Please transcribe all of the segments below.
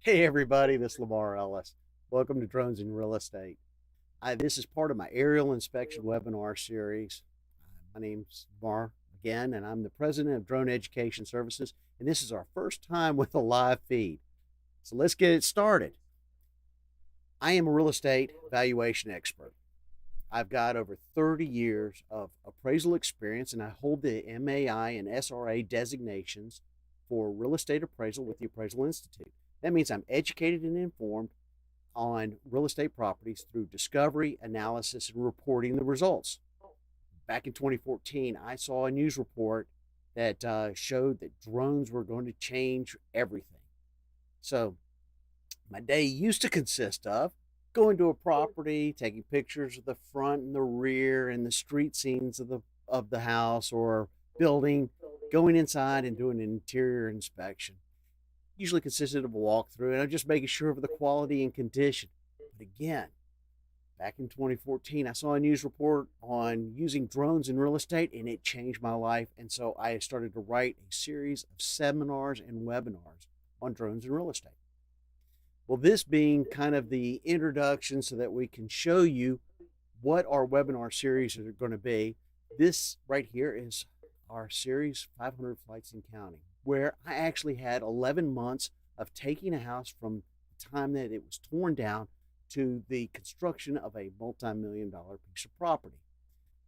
Hey everybody, this is Lamar Ellis. Welcome to Drones in Real Estate. This is part of my aerial inspection webinar series. My name's Lamar again, and I'm the president of Drone Education Services, and this is our first time with a live feed. So let's get it started. I am a real estate valuation expert. I've got over 30 years of appraisal experience, and I hold the MAI and SRA designations for real estate appraisal with the Appraisal Institute. That means I'm educated and informed on real estate properties through discovery, analysis, and reporting the results. Back in 2014, I saw a news report that showed that drones were going to change everything. So my day used to consist of going to a property, taking pictures of the front and the rear and the street scenes of the house or building, going inside and doing an interior inspection. Usually consisted of a walkthrough, and I'm just making sure of the quality and condition. But again, back in 2014, I saw a news report on using drones in real estate, and it changed my life. And so I started to write a series of seminars and webinars on drones in real estate. Well, this being kind of the introduction so that we can show you what our webinar series are going to be. This right here is our series 500 Flights and Counting, where I actually had 11 months of taking a house from the time that it was torn down to the construction of a multi-million-dollar piece of property.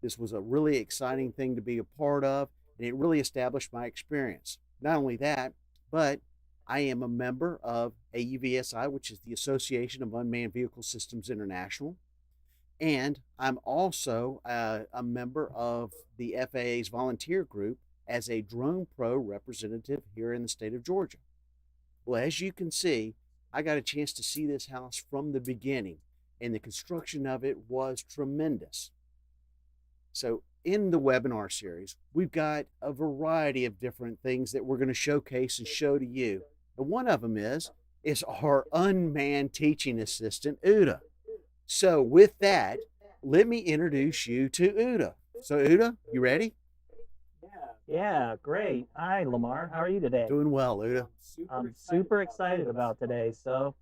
This was a really exciting thing to be a part of, and it really established my experience. Not only that, but I am a member of AUVSI, which is the Association of Unmanned Vehicle Systems International. And I'm also a member of the FAA's volunteer group as a Drone Pro representative here in the state of Georgia. Well, as you can see, I got a chance to see this house from the beginning, and the construction of it was tremendous. So in the webinar series, we've got a variety of different things that we're going to showcase and show to you. And one of them is our unmanned teaching assistant, Uda. So with that, let me introduce you to Uda. So Uda, you ready? Yeah, great. Hi, Lamar. How are you today? Doing well, Uda. I'm super excited about today. So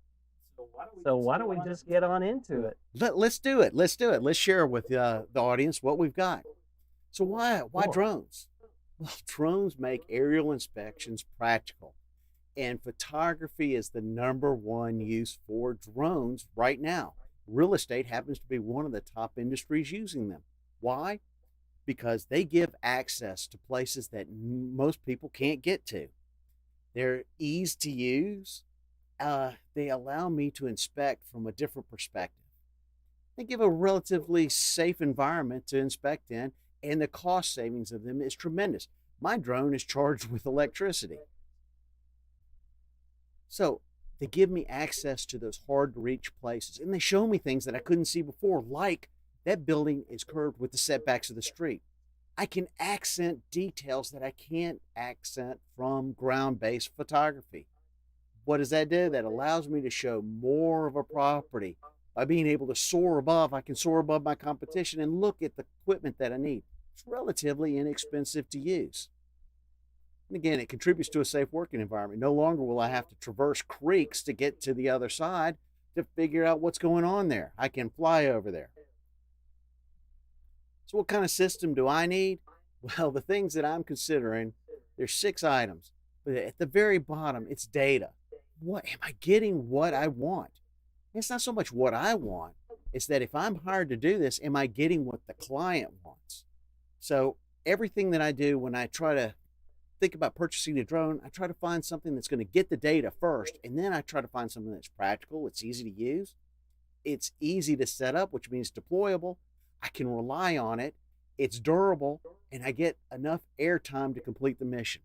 why don't we just get on into it? Let's do it. Let's do it. Let's share with the audience what we've got. So why Cool. drones? Well, drones make aerial inspections practical, and photography is the number one use for drones right now. Real estate happens to be one of the top industries using them. Why? Because they give access to places that most people can't get to. They're easy to use. They allow me to inspect from a different perspective. They give a relatively safe environment to inspect in, and the cost savings of them is tremendous. My drone is charged with electricity. So they give me access to those hard to reach places, and they show me things that I couldn't see before, like that building is curved with the setbacks of the street. I can accent details that I can't accent from ground-based photography. What does that do? That allows me to show more of a property. By being able to soar above, I can soar above my competition and look at the equipment that I need. It's relatively inexpensive to use. And again, it contributes to a safe working environment. No longer will I have to traverse creeks to get to the other side to figure out what's going on there. I can fly over there. So what kind of system do I need? Well, the things that I'm considering, there's 6 items. But at the very bottom, it's data. What am I getting what I want? It's not so much what I want. It's that if I'm hired to do this, am I getting what the client wants? So everything that I do when I try to think about purchasing a drone, I try to find something that's going to get the data first, and then I try to find something that's practical, it's easy to use, it's easy to set up, which means deployable. I can rely on it, it's durable, and I get enough airtime to complete the mission.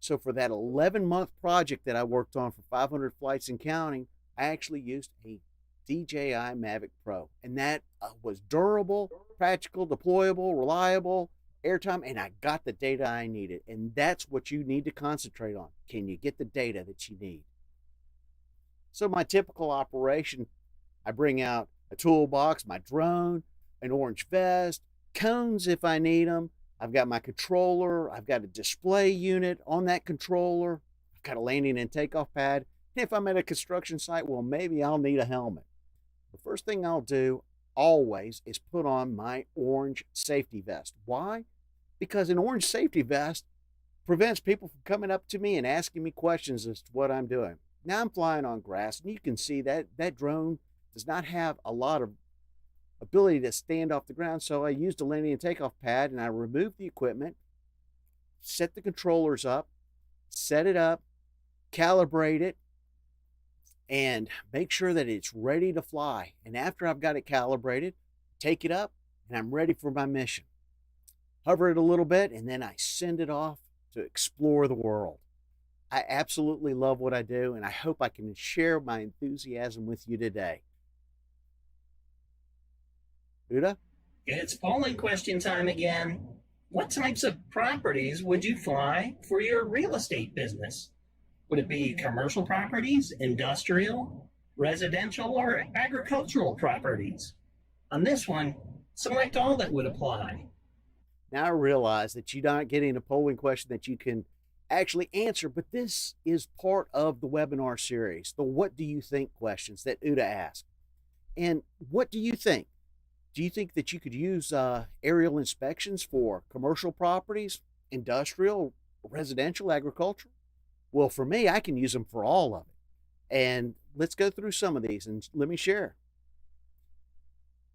So for that 11-month project that I worked on for 500 Flights and Counting, I actually used a DJI Mavic Pro, and that was durable, practical, deployable, reliable, airtime, and I got the data I needed. And that's what you need to concentrate on. Can you get the data that you need? So my typical operation, I bring out a toolbox, my drone, an orange vest, cones if I need them. I've got my controller. I've got a display unit on that controller. I've got a landing and takeoff pad. If I'm at a construction site, well, maybe I'll need a helmet. The first thing I'll do always is put on my orange safety vest. Why? Because an orange safety vest prevents people from coming up to me and asking me questions as to what I'm doing. Now I'm flying on grass, and you can see that that drone does not have a lot of ability to stand off the ground. So I used a landing and takeoff pad, and I removed the equipment, set the controllers up, set it up, calibrate it, and make sure that it's ready to fly. And after I've got it calibrated, take it up, and I'm ready for my mission. Hover it a little bit, and then I send it off to explore the world. I absolutely love what I do, and I hope I can share my enthusiasm with you today. Uda? It's polling question time again. What types of properties would you fly for your real estate business? Would it be commercial properties, industrial, residential, or agricultural properties? On this one, select all that would apply. Now I realize that you're not getting a polling question that you can actually answer, but this is part of the webinar series, the what do you think questions that Uda asked. And what do you think? Do you think that you could use aerial inspections for commercial properties, industrial, residential, agricultural? Well, for me, I can use them for all of it. And let's go through some of these and let me share.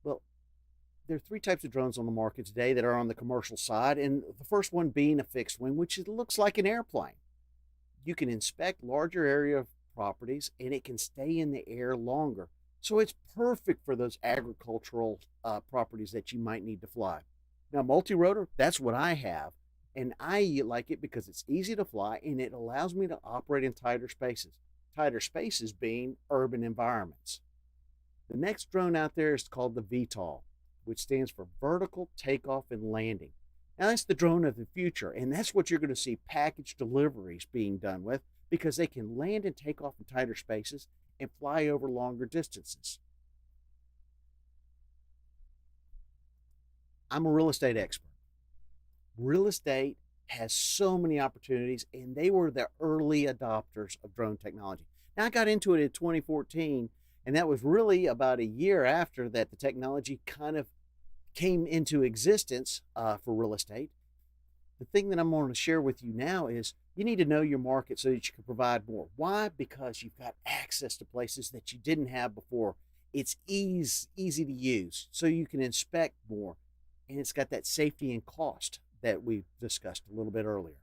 Well, there are three types of drones on the market today that are on the commercial side, and the first one being a fixed wing, which looks like an airplane. You can inspect larger area properties, and it can stay in the air longer. So it's perfect for those agricultural properties that you might need to fly. Now, multi-rotor, that's what I have, and I like it because it's easy to fly and it allows me to operate in tighter spaces. Tighter spaces being urban environments. The next drone out there is called the VTOL, which stands for Vertical Takeoff and Landing. Now, that's the drone of the future, and that's what you're going to see package deliveries being done with because they can land and take off in tighter spaces and fly over longer distances. I'm a real estate expert. Real estate has so many opportunities, and they were the early adopters of drone technology. Now, I got into it in 2014, and that was really about a year after that the technology kind of came into existence for real estate. The thing that I'm going to share with you now is you need to know your market so that you can provide more. Why? Because you've got access to places that you didn't have before. It's easy to use, so you can inspect more. And it's got that safety and cost that we discussed a little bit earlier.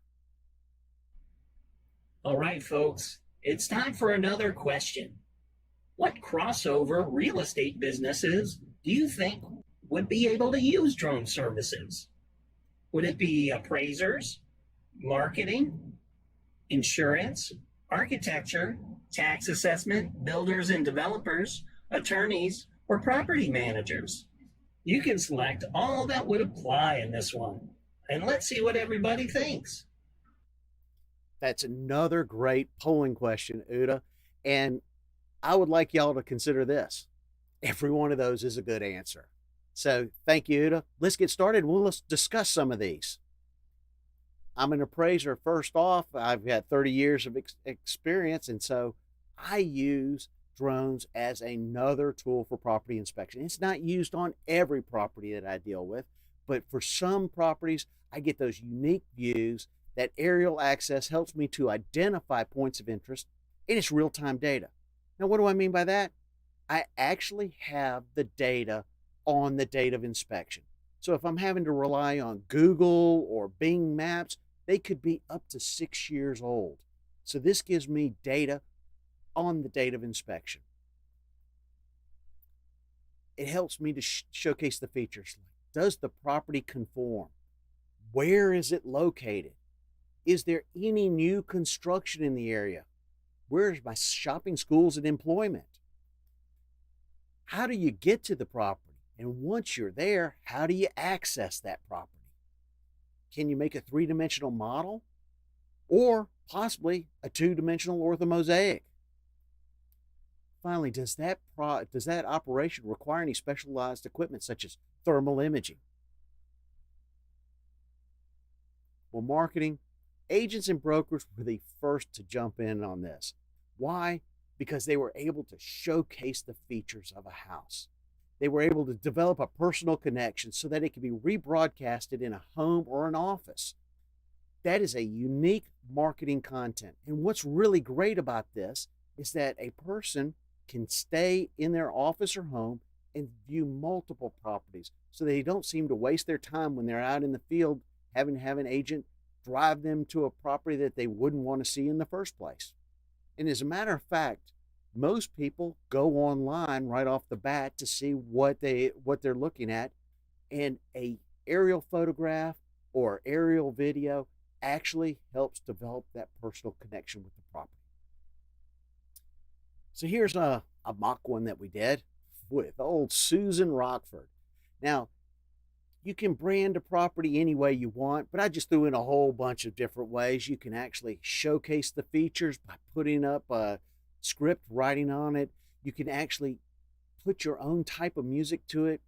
All right, folks, it's time for another question. What crossover real estate businesses do you think would be able to use drone services? Would it be appraisers, marketing, insurance, architecture, tax assessment, builders and developers, attorneys, or property managers? You can select all that would apply in this one. And let's see what everybody thinks. That's another great polling question, Uda. And I would like y'all to consider this. Every one of those is a good answer. So thank you, Uda. Let's get started. Let's discuss some of these. I'm an appraiser first off. I've got 30 years of experience, and so I use drones as another tool for property inspection. It's not used on every property that I deal with, but for some properties, I get those unique views. That aerial access helps me to identify points of interest, and it's real-time data. Now, what do I mean by that? I actually have the data on the date of inspection. So if I'm having to rely on Google or Bing Maps, they could be up to 6 years old. So this gives me data on the date of inspection. It helps me to showcase the features. Does the property conform? Where is it located? Is there any new construction in the area? Where's my shopping, schools, and employment? How do you get to the property? And once you're there, how do you access that property? Can you make a three-dimensional model? Or possibly a two-dimensional orthomosaic? Finally, does that operation require any specialized equipment such as thermal imaging? Well, marketing, agents and brokers were the first to jump in on this. Why? Because they were able to showcase the features of a house. They were able to develop a personal connection so that it could be rebroadcasted in a home or an office. That is a unique marketing content. And what's really great about this is that a person can stay in their office or home and view multiple properties so they don't seem to waste their time when they're out in the field having to have an agent drive them to a property that they wouldn't want to see in the first place. And as a matter of fact, most people go online right off the bat to see what they're looking at, and a aerial photograph or aerial video actually helps develop that personal connection with the property. So here's a mock one that we did with old Susan Rockford. Now, you can brand a property any way you want, but I just threw in a whole bunch of different ways. You can actually showcase the features by putting up a script, writing on it. You can actually put your own type of music to it,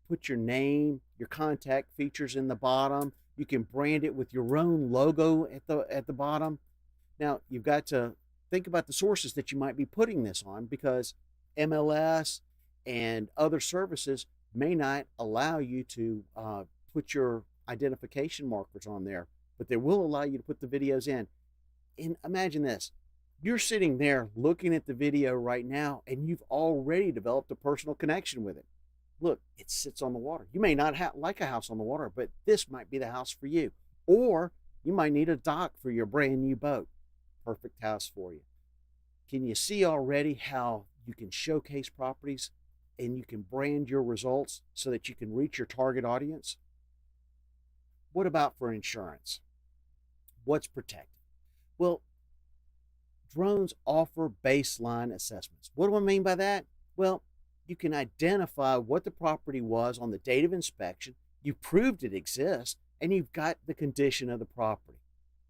put your name, your contact features in the bottom. You can brand it with your own logo at the bottom. Now, you've got to think about the sources that you might be putting this on, because MLS and other services may not allow you to put your identification markers on there, but they will allow you to put the videos in. And imagine this. You're sitting there looking at the video right now, and you've already developed a personal connection with it. Look, it sits on the water. You may not like a house on the water, but this might be the house for you. Or you might need a dock for your brand new boat. Perfect house for you. Can you see already how you can showcase properties and you can brand your results so that you can reach your target audience? What about for insurance? What's protected? Well, drones offer baseline assessments. What do I mean by that? Well, you can identify what the property was on the date of inspection, you proved it exists, and you've got the condition of the property.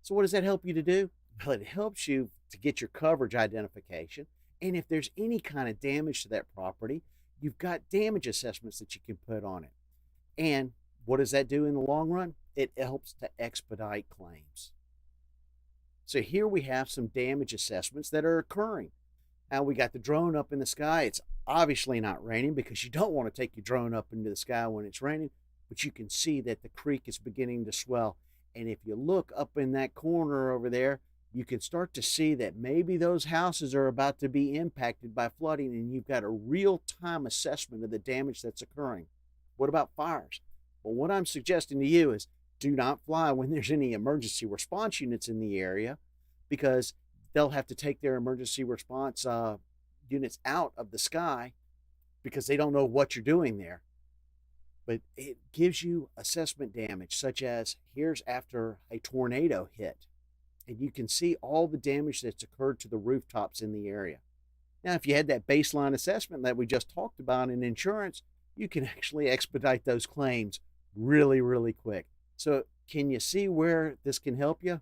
So what does that help you to do? Well, it helps you to get your coverage identification, and if there's any kind of damage to that property, you've got damage assessments that you can put on it. And what does that do in the long run? It helps to expedite claims. So here we have some damage assessments that are occurring. Now we got the drone up in the sky. It's obviously not raining, because you don't want to take your drone up into the sky when it's raining, but you can see that the creek is beginning to swell. And if you look up in that corner over there, you can start to see that maybe those houses are about to be impacted by flooding, and you've got a real-time assessment of the damage that's occurring. What about fires? Well, what I'm suggesting to you is do not fly when there's any emergency response units in the area, because they'll have to take their emergency response units out of the sky because they don't know what you're doing there. But it gives you assessment damage, such as here's after a tornado hit, and you can see all the damage that's occurred to the rooftops in the area. Now, if you had that baseline assessment that we just talked about in insurance, you can actually expedite those claims really, really quick. So can you see where this can help you?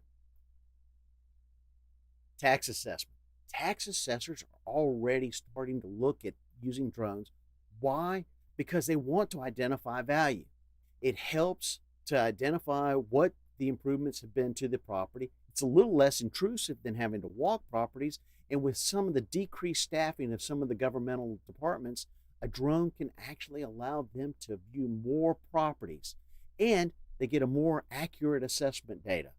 Tax assessment. Tax assessors are already starting to look at using drones. Why? Because they want to identify value. It helps to identify what the improvements have been to the property. It's a little less intrusive than having to walk properties, and with some of the decreased staffing of some of the governmental departments, a drone can actually allow them to view more properties, and they get a more accurate assessment data.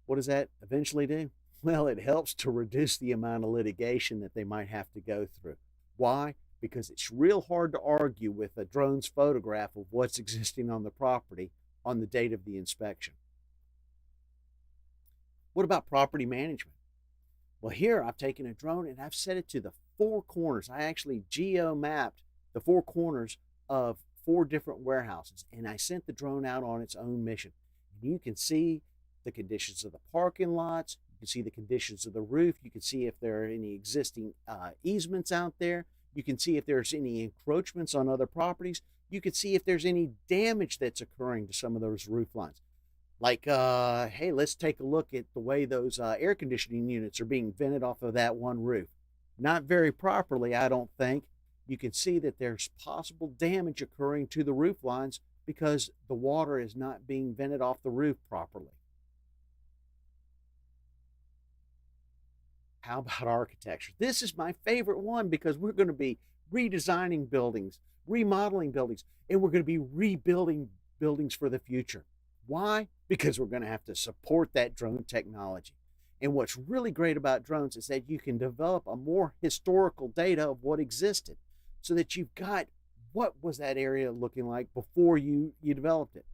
What does that eventually do? Well, it helps to reduce the amount of litigation that they might have to go through. Why? Because it's real hard to argue with a drone's photograph of what's existing on the property on the date of the inspection. What about property management? Well, here I've taken a drone and I've set it to the four corners. I actually geo-mapped the four corners of 4 different warehouses, and I sent the drone out on its own mission. And you can see the conditions of the parking lots. You can see the conditions of the roof. You can see if there are any existing easements out there. You can see if there's any encroachments on other properties. You can see if there's any damage that's occurring to some of those roof lines. Like, hey, let's take a look at the way those air conditioning units are being vented off of that one roof. Not very properly, I don't think. You can see that there's possible damage occurring to the roof lines because the water is not being vented off the roof properly. How about architecture? This is my favorite one because we're going to be redesigning buildings, remodeling buildings, and we're going to be rebuilding buildings for the future. Why? Because we're going to have to support that drone technology. And what's really great about drones is that you can develop a more historical data of what existed so that you've got what was that area looking like before you developed it.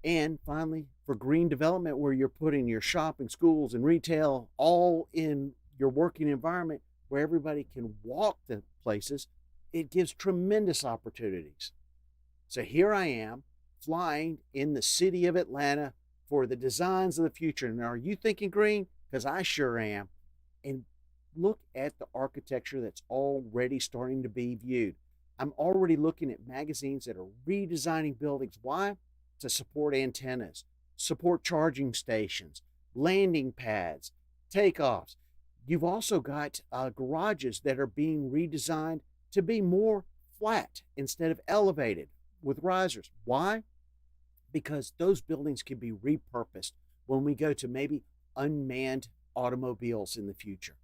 And finally, for green development, where you're putting your shopping, schools, and retail all in your working environment where everybody can walk the places, it gives tremendous opportunities. So here I am flying in the city of Atlanta for the designs of the future. And are you thinking green? Because I sure am. And look at the architecture that's already starting to be viewed. I'm already looking at magazines that are redesigning buildings. Why? To support antennas, support charging stations, landing pads, takeoffs. You've also got garages that are being redesigned to be more flat instead of elevated with risers. Why? Because those buildings can be repurposed when we go to maybe unmanned automobiles in the future.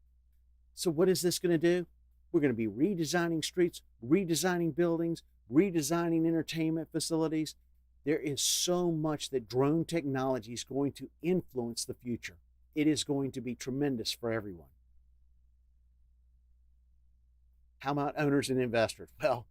So what is this going to do? We're going to be redesigning streets, redesigning buildings, redesigning entertainment facilities. There is so much that drone technology is going to influence the future. It is going to be tremendous for everyone. How about owners and investors? Well,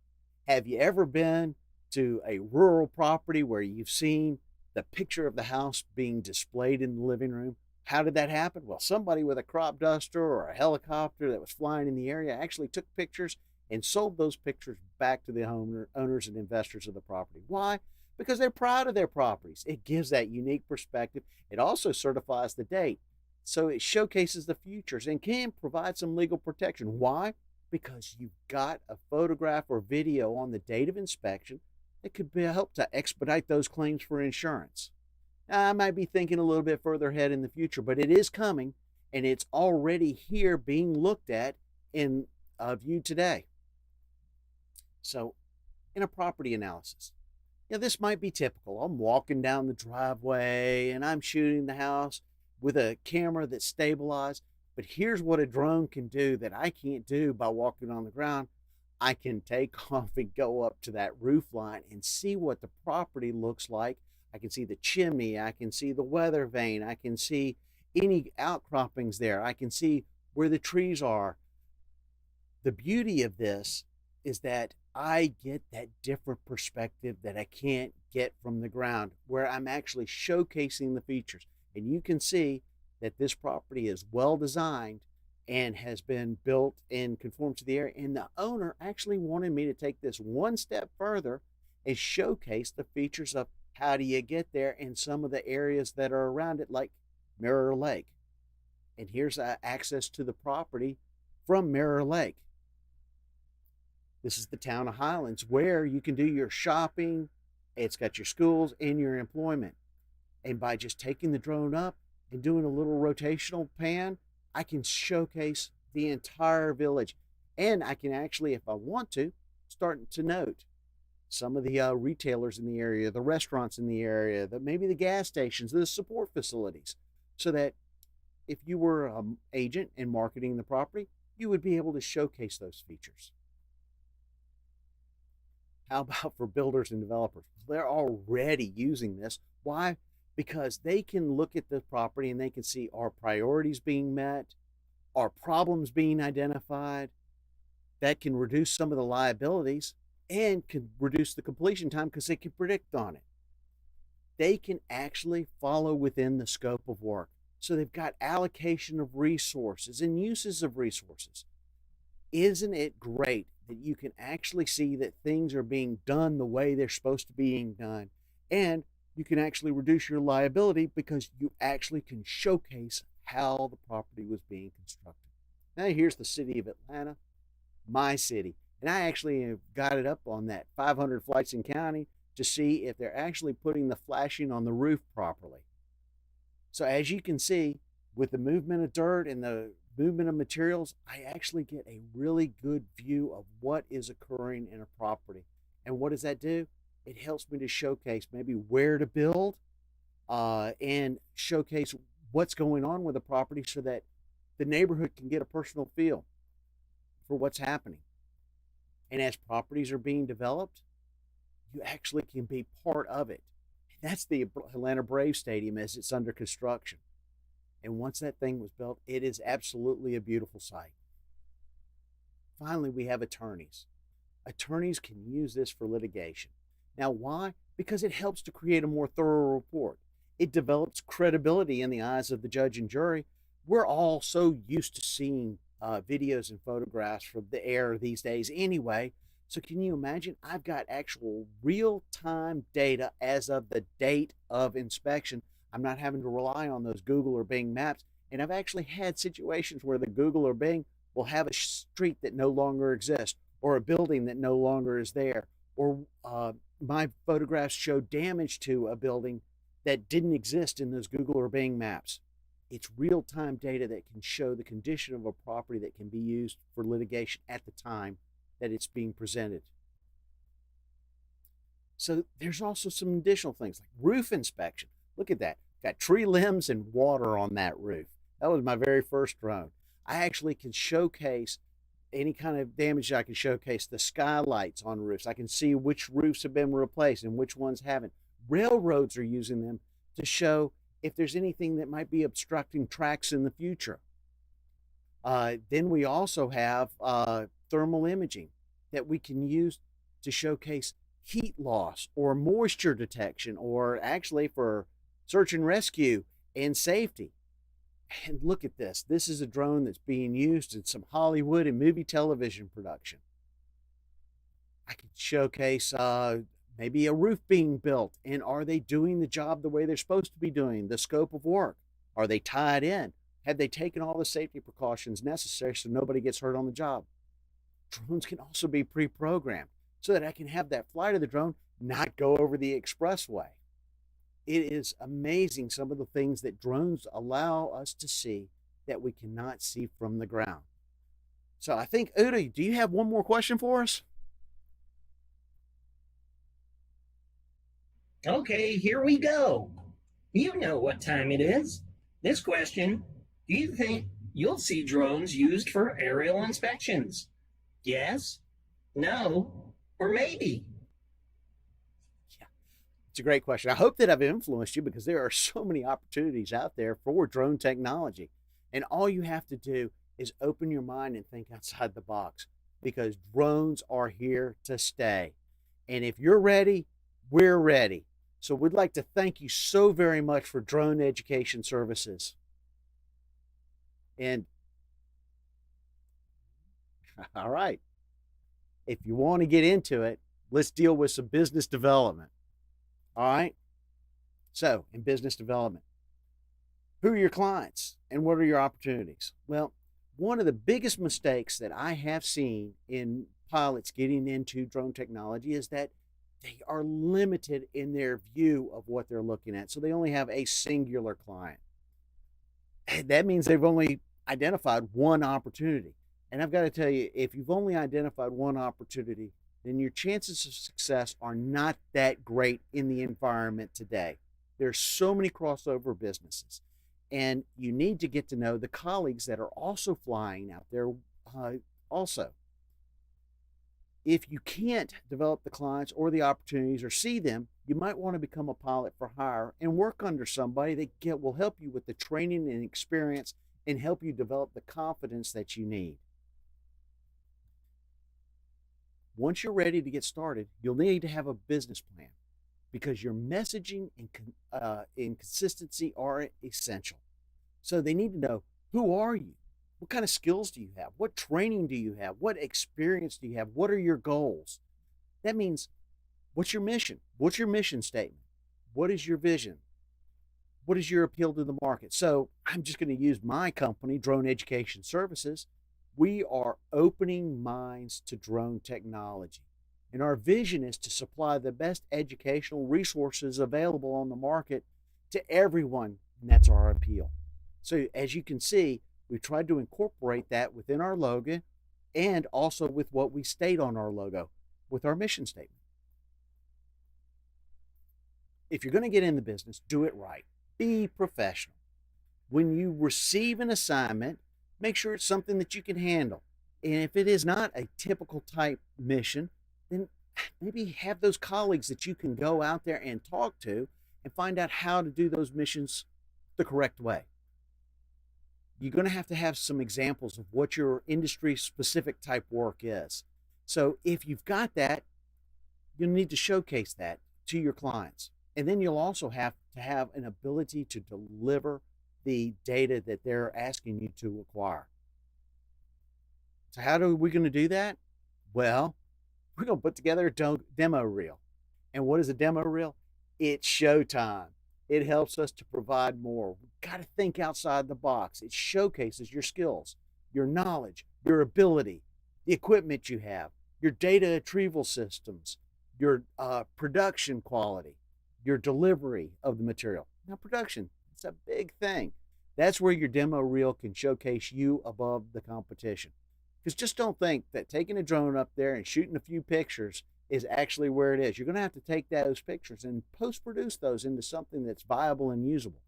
have you ever been to a rural property where you've seen the picture of the house being displayed in the living room? How did that happen? Well, somebody with a crop duster or a helicopter that was flying in the area actually took pictures and sold those pictures back to the owners and investors of the property. Why? Because they're proud of their properties. It gives that unique perspective. It also certifies the date. So it showcases the futures and can provide some legal protection. Why? Because you've got a photograph or video on the date of inspection that could help to expedite those claims for insurance. Now, I might be thinking a little bit further ahead in the future, but it is coming and it's already here being looked at in view today. So in a property analysis, this might be typical. I'm walking down the driveway and I'm shooting the house with a camera that's stabilized. But here's what a drone can do that I can't do by walking on the ground. I can take off and go up to that roof line and see what the property looks like. I can see the chimney. I can see the weather vane. I can see any outcroppings there. I can see where the trees are. The beauty of this is that I get that different perspective that I can't get from the ground, where I'm actually showcasing the features. And you can see that this property is well designed and has been built and conforms to the area. And the owner actually wanted me to take this one step further and showcase the features of how do you get there and some of the areas that are around it, like Mirror Lake. And here's access to the property from Mirror Lake. This is the town of Highlands, where you can do your shopping. It's got your schools and your employment. And by just taking the drone up and doing a little rotational pan, I can showcase the entire village. And I can actually, if I want to, start to note some of the retailers in the area, the restaurants in the area, maybe the gas stations, the support facilities, so that if you were an agent and marketing the property, you would be able to showcase those features. How about for builders and developers? They're already using this. Why? Because they can look at the property and they can see, our priorities being met, our problems being identified. That can reduce some of the liabilities and can reduce the completion time because they can predict on it. They can actually follow within the scope of work. So they've got allocation of resources and uses of resources. Isn't it great that you can actually see that things are being done the way they're supposed to be being done? And you can actually reduce your liability because you actually can showcase how the property was being constructed. Now here's the city of Atlanta, my city. And I actually got it up on that 500 flights in county to see if they're actually putting the flashing on the roof properly. So as you can see, with the movement of dirt and the movement of materials, I actually get a really good view of what is occurring in a property. And what does that do? It helps me to showcase maybe where to build and showcase what's going on with the property so that the neighborhood can get a personal feel for what's happening. And as properties are being developed, you actually can be part of it. And that's the Atlanta Braves Stadium as it's under construction. And once that thing was built, it is absolutely a beautiful sight. Finally, we have attorneys. Attorneys can use this for litigation. Now, why? Because it helps to create a more thorough report. It develops credibility in the eyes of the judge and jury. We're all so used to seeing videos and photographs from the air these days anyway. So can you imagine? I've got actual real-time data as of the date of inspection. I'm not having to rely on those Google or Bing maps. And I've actually had situations where the Google or Bing will have a street that no longer exists, or a building that no longer is there, or my photographs show damage to a building that didn't exist in those Google or Bing maps. It's real-time data that can show the condition of a property that can be used for litigation at the time that it's being presented. So there's also some additional things like roof inspection. Look at that. Got tree limbs and water on that roof. That was my very first drone. I actually can showcase any kind of damage. I can showcase the skylights on roofs. I can see which roofs have been replaced and which ones haven't. Railroads are using them to show if there's anything that might be obstructing tracks in the future. Then we also have thermal imaging that we can use to showcase heat loss or moisture detection, or actually for search and rescue and safety. And look at this. This is a drone that's being used in some Hollywood and movie television production. I could showcase maybe a roof being built, and are they doing the job the way they're supposed to be doing, the scope of work? Are they tied in? Have they taken all the safety precautions necessary so nobody gets hurt on the job? Drones can also be pre-programmed so that I can have that flight of the drone not go over the expressway. It is amazing some of the things that drones allow us to see that we cannot see from the ground. So I think, Uda, do you have one more question for us? Okay, here we go. You know what time it is. This question: do you think you'll see drones used for aerial inspections? Yes, no, or maybe? Yeah, it's a great question. I hope that I've influenced you, because there are so many opportunities out there for drone technology. And all you have to do is open your mind and think outside the box, because drones are here to stay. And if you're ready, we're ready. So we'd like to thank you so very much for Drone Education Services. And all right, if you want to get into it, let's deal with some business development. All right. So in business development, who are your clients and what are your opportunities? Well, one of the biggest mistakes that I have seen in pilots getting into drone technology is that they are limited in their view of what they're looking at. So they only have a singular client. That means they've only identified one opportunity. And I've got to tell you, if you've only identified one opportunity, then your chances of success are not that great in the environment today. There's so many crossover businesses, and you need to get to know the colleagues that are also flying out there also. If you can't develop the clients or the opportunities or see them, you might want to become a pilot for hire and work under somebody that will help you with the training and experience and help you develop the confidence that you need. Once you're ready to get started, you'll need to have a business plan, because your messaging and consistency are essential. So they need to know, who are you? What kind of skills do you have? What training do you have? What experience do you have? What are your goals? That means, what's your mission? What's your mission statement? What is your vision? What is your appeal to the market? So I'm just going to use my company, Drone Education Services. We are opening minds to drone technology. And our vision is to supply the best educational resources available on the market to everyone. And that's our appeal. So as you can see, we've tried to incorporate that within our logo, and also with what we state on our logo with our mission statement. If you're going to get in the business, do it right. Be professional. When you receive an assignment, Make sure it's something that you can handle. And if it is not a typical type mission, then maybe have those colleagues that you can go out there and talk to and find out how to do those missions the correct way. You're going to have some examples of what your industry specific type work is. So if you've got that, you'll need to showcase that to your clients. And then you'll also have to have an ability to deliver the data that they're asking you to acquire. So how are we going to do that? Well, we're going to put together a demo reel. And what is a demo reel? It's showtime. It helps us to provide more. We've got to think outside the box. It showcases your skills, your knowledge, your ability, the equipment you have, your data retrieval systems, your production quality, your delivery of the material. Now, production, it's a big thing. That's where your demo reel can showcase you above the competition. Because just don't think that taking a drone up there and shooting a few pictures is actually where it is. You're going to have to take those pictures and post-produce those into something that's viable and usable.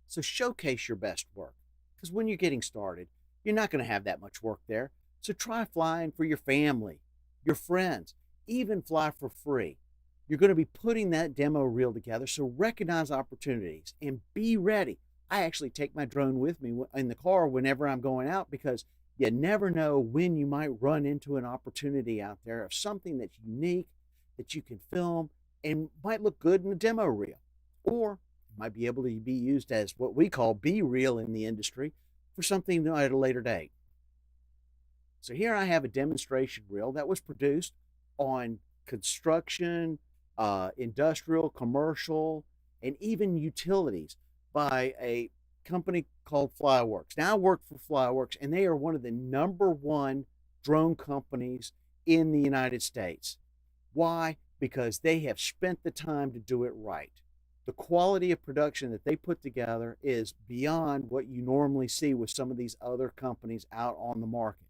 So showcase your best work. Because when you're getting started, you're not going to have that much work there. So try flying for your family, your friends, even fly for free. You're going to be putting that demo reel together, so recognize opportunities and be ready. I actually take my drone with me in the car whenever I'm going out, because you never know when you might run into an opportunity out there of something that's unique that you can film and might look good in a demo reel, or might be able to be used as what we call B-reel in the industry for something at a later date. So here I have a demonstration reel that was produced on construction, industrial, commercial, and even utilities by a company called Flyworks. Now I work for Flyworks, and they are one of the #1 drone companies in the United States. Why? Because they have spent the time to do it right. The quality of production that they put together is beyond what you normally see with some of these other companies out on the market.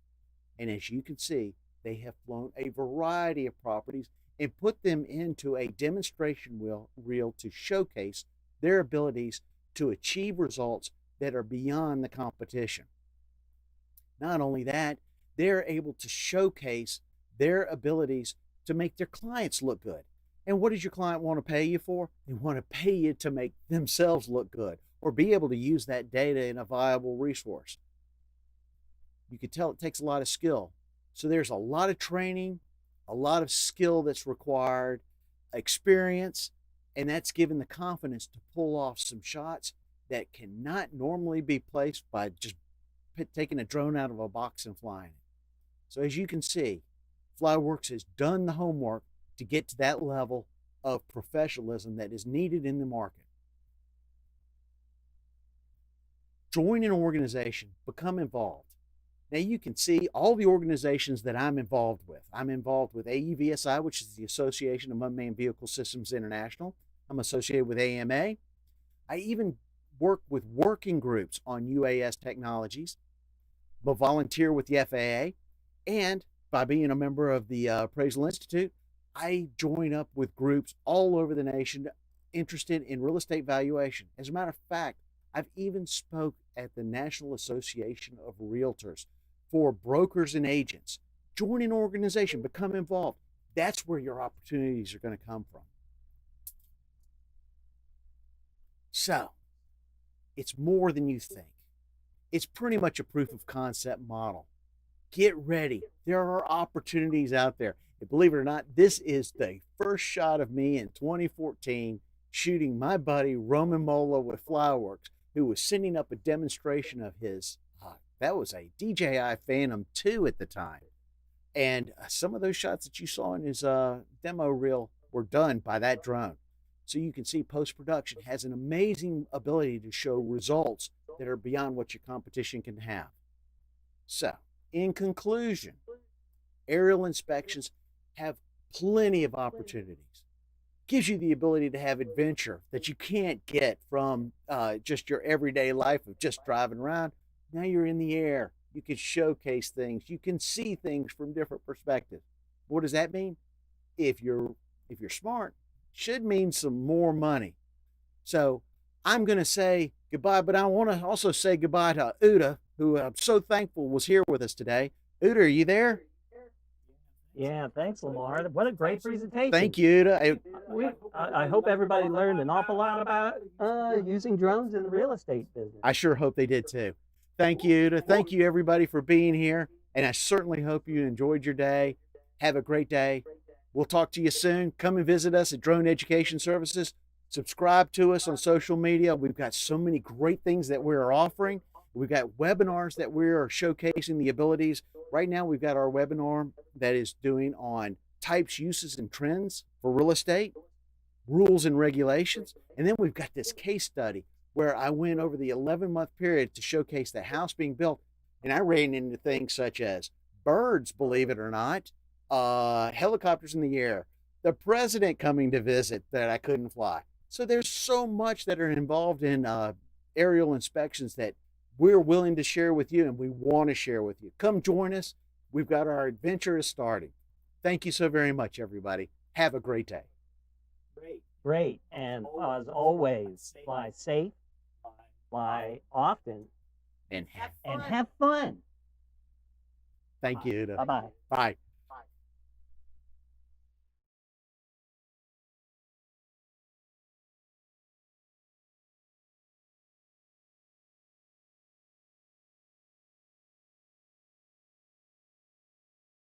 And as you can see, they have flown a variety of properties and put them into a demonstration reel to showcase their abilities to achieve results that are beyond the competition. Not only that, they're able to showcase their abilities to make their clients look good. And what does your client want to pay you for? They want to pay you to make themselves look good or be able to use that data in a viable resource. You can tell it takes a lot of skill. So there's a lot of training, a lot of skill that's required, experience, and that's given the confidence to pull off some shots that cannot normally be placed by just taking a drone out of a box and flying it. So as you can see, Flyworks has done the homework to get to that level of professionalism that is needed in the market. Join an organization, become involved. Now you can see all the organizations that I'm involved with. I'm involved with AEVSI, which is the Association of Unmanned Vehicle Systems International. I'm associated with AMA. I even work with working groups on UAS technologies. I'm a volunteer with the FAA, and by being a member of the Appraisal Institute, I join up with groups all over the nation interested in real estate valuation. As a matter of fact, I've even spoke at the National Association of Realtors for brokers and agents. Join an organization, become involved. That's where your opportunities are going to come from. So, it's more than you think. It's pretty much a proof of concept model. Get ready. There are opportunities out there. And believe it or not, this is the first shot of me in 2014 shooting my buddy Roman Mola with Flyworks, who was sending up a demonstration of his, that was a DJI Phantom 2 at the time. And some of those shots that you saw in his demo reel were done by that drone. So you can see post-production has an amazing ability to show results that are beyond what your competition can have. So, in conclusion, aerial inspections have plenty of opportunities. Gives you the ability to have adventure that you can't get from just your everyday life of just driving around. Now you're in the air. You can showcase things. You can see things from different perspectives. What does that mean? If you're smart, should mean some more money. So I'm going to say goodbye goodbye. But I want to also say goodbye to Uda, who I'm so thankful was here with us today. Uda, are you there? Yeah, thanks, Lamar. What a great presentation. Thank you, Uda. I hope everybody learned an awful lot about using drones in the real estate business. I sure hope they did too. Thank you, Uda. Thank you, everybody, for being here. And I certainly hope you enjoyed your day. Have a great day. We'll talk to you soon. Come and visit us at Drone Education Services. Subscribe to us on social media. We've got so many great things that we're offering. We've got webinars that we are showcasing the abilities. Right now, we've got our webinar that is doing on types, uses, and trends for real estate, rules and regulations. And then we've got this case study where I went over the 11-month period to showcase the house being built. And I ran into things such as birds, believe it or not, helicopters in the air, the president coming to visit that I couldn't fly. So there's so much that are involved in aerial inspections that we're willing to share with you, and we want to share with you. Come join us. We've got our adventure is starting. Thank you so very much, everybody. Have a great day. Great. And as always, fly safe, fly often, And have fun. thank you. Bye-bye. Bye.